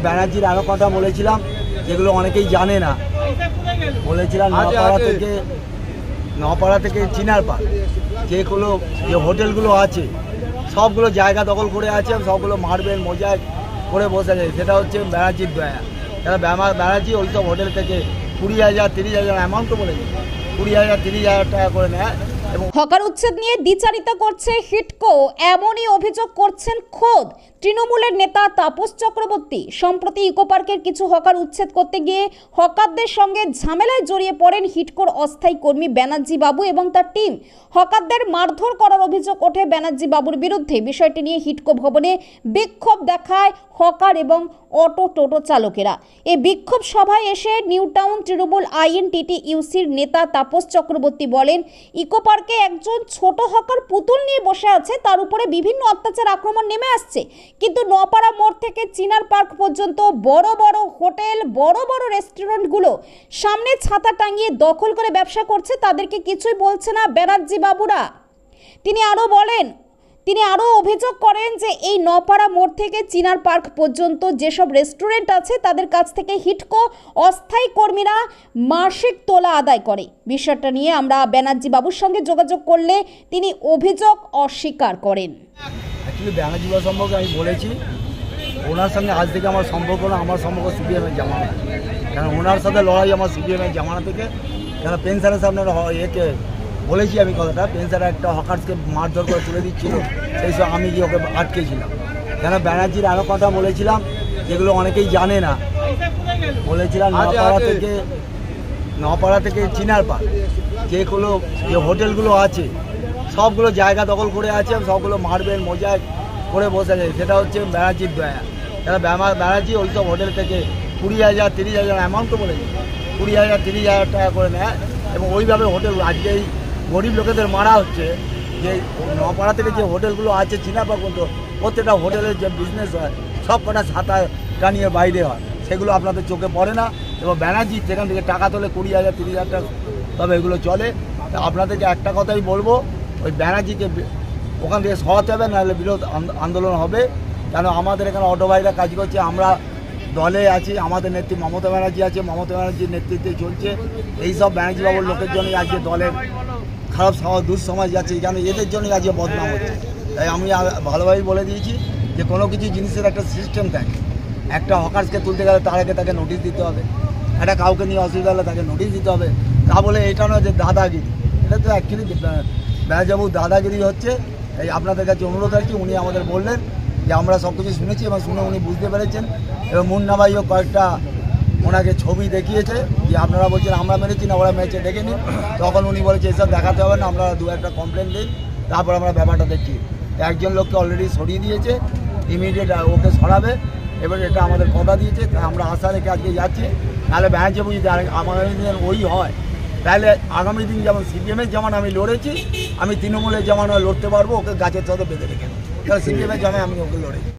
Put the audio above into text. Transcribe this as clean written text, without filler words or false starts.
ব্যানার্জির আরও কথা বলেছিলাম যেগুলো অনেকেই জানে না। বলেছিলাম নপাড়া থেকে চিনার পাড় যেগুলো যে হোটেলগুলো আছে সবগুলো জায়গা দখল করে আছে, সবগুলো মার্বেল মোজাইক করে বসে আছে। সেটা হচ্ছে ব্যানার্জির দয়া। তারা ব্যানার্জি ওই সব হোটেল থেকে 20,000 30,000 অ্যামাউন্টও বলেছে, 20,000 30,000 টাকা করে নেয়। হকার উচ্ছেদ নিয়ে দ্বিচারিতা করছে হিডকো, এমনই অভিযোগ করছেন খোদ তৃণমূলের নেতা তাপস চক্রবর্তী। সম্প্রতি ইকো পার্কের কিছু হকার উচ্ছেদ করতে গিয়ে হকারদের সঙ্গে ঝামেলায় জড়িয়ে পড়েন হিডকোর অস্থায়ী কর্মী ব্যানার্জি বাবু এবং তার টিম। হকারদের মারধর করার অভিযোগ ওঠে ব্যানার্জি বাবুর বিরুদ্ধে। বিষয়টি নিয়ে হিডকো ভবনে বিক্ষোভ দেখায় হকার এবং অটো টোটো চালকেরা। এই বিক্ষোভ সভায় এসে নিউ টাউন তৃণমূল INTTUCর নেতা তাপস চক্রবর্তী বলেন, ইকো পার্কে একজন ছোট হকার পুতুল নিয়ে বসে আছে, তার উপরে বিভিন্ন অত্যাচার আক্রমণ নেমে আসছে। কিন্তু নপাড়া মোড় থেকে চিনার পার্ক পর্যন্ত বড় বড় হোটেল, বড় বড় রেস্টুরেন্টগুলো সামনে ছাতা টাঙিয়ে দখল করে ব্যবসা করছে, তাদেরকে কিছুই বলছে না ব্যানার্জি বাবুরা। তিনি আরও অভিযোগ করেন যে এই নপাড়া মোড় থেকে চিনার পার্ক পর্যন্ত যেসব রেস্টুরেন্ট আছে তাদের কাছ থেকে হিডকো অস্থায়ী কর্মীরা মাসিক তোলা আদায় করে। বিষয়টা নিয়ে আমরা ব্যানার্জি বাবুর সঙ্গে যোগাযোগ করলে তিনি অভিযোগ অস্বীকার করেন। অ্যাকচুয়ালি ব্যানার্জি বাবু সম্পর্কে আমি বলেছি, ওনার সঙ্গে আজ থেকে আমার সম্পর্ক না, আমার সম্পর্ক CPM-এর জামানা। কারণ ওনার সাথে লড়াই আমার CPM-এর জামানা থেকে। কেন পেনশনের সামনে একে বলেছি আমি কথাটা, পেনশনের একটা হকার্সকে মারধর করে তুলে দিচ্ছিল, সেই সব আমি গিয়ে ওকে আটকেছিলাম। কেন ব্যানার্জির আরও কথা বলেছিলাম যেগুলো অনেকেই জানে না। বলেছিলাম নপাড়া থেকে চিনার পাড় যেগুলো যে হোটেলগুলো আছে সবগুলো জায়গা দখল করে আছে, সবগুলো মার্বেল মোজাইক করে বসে আছে। সেটা হচ্ছে ব্যানার্জির দয়া। তারা ব্যানার্জি ওই সব হোটেল থেকে 20,000 30,000 অ্যামাউন্টও বলেছে, 20,000 30,000 টাকা করে নেয়। এবং ওইভাবে হোটেল আজকে এই গরিব লোকেদের মারা হচ্ছে। যে নপাড়া থেকে যে হোটেলগুলো আছে চিনার পাড় পর্যন্ত, প্রত্যেকটা হোটেলের যে বিজনেস হয় সব কটা ছাতা টানিয়ে বাইরে হয়, সেগুলো আপনাদের চোখে পড়ে না। এবং ব্যানার্জি সেখান থেকে টাকা তোলে 20,000 30,000 টাকা, তবে এগুলো চলে। আপনাদেরকে একটা কথাই বলবো, ওই ব্যানার্জিকে ওখান থেকে সরাতে হবে, নাহলে বিরোধ আন্দোলন হবে। কেন আমাদের এখানে অটো ভাইরা কাজ করছে, আমরা দলে আছি, আমাদের নেত্রী মমতা ব্যানার্জি আছে, মমতা ব্যানার্জির নেতৃত্বে চলছে। এইসব ব্যানার্জি বাবুর লোকের জন্যই আজকে দলের খারাপ দুঃসময় যাচ্ছে, এখানে এদের জন্যই আজকে বদনাম হচ্ছে। তাই আমি ভালোভাবেই বলে দিয়েছি যে কোনো কিছু জিনিসের একটা সিস্টেম থাকে। একটা হকার্সকে তুলতে গেলে তার আগে তাকে নোটিশ দিতে হবে, একটা কাউকে নিয়ে অসুবিধা হলে তাকে নোটিশ দিতে হবে। তা বলে এটা নয় যে দাদাগিরি, এটা তো অ্যাকচুয়ালি ব্যানার্জিবাবু দাদাগিরি হচ্ছে। এই আপনাদের কাছে অনুরোধ রাখছি, উনি আমাদের বললেন যে আমরা সব কিছু শুনেছি এবং শুনে উনি বুঝতে পেরেছেন। এবং মুন্না ভাইও কয়েকটা ওনাকে ছবি দেখিয়েছে যে আপনারা বলছেন আমরা মেরেছি না, ওরা মেরেছে, ডেকে নিন। তখন উনি বলেছে এসব দেখাতে হবে না, আমরা 2-1টা কমপ্লেন দিই, তারপর আমরা ব্যাপারটা দেখি। একজন লোককে অলরেডি সরিয়ে দিয়েছে, ইমিডিয়েট ওকে সরাবে। এবার এটা আমাদের কথা দিয়েছে, তাই আমরা আশা রেখে আজকে যাচ্ছি। নাহলে ব্যানার্জি যদি আগামী দিন ওই হয়, তাহলে আগামী দিন যেমন CPM-এর যেমন আমি লড়েছি, আমি তৃণমূলের যেমন লড়তে পারবো। ওকে গাছের সাথে বেঁধে রেখে, তাহলে CPM-এর যেমন আমি ওকে লড়েছি।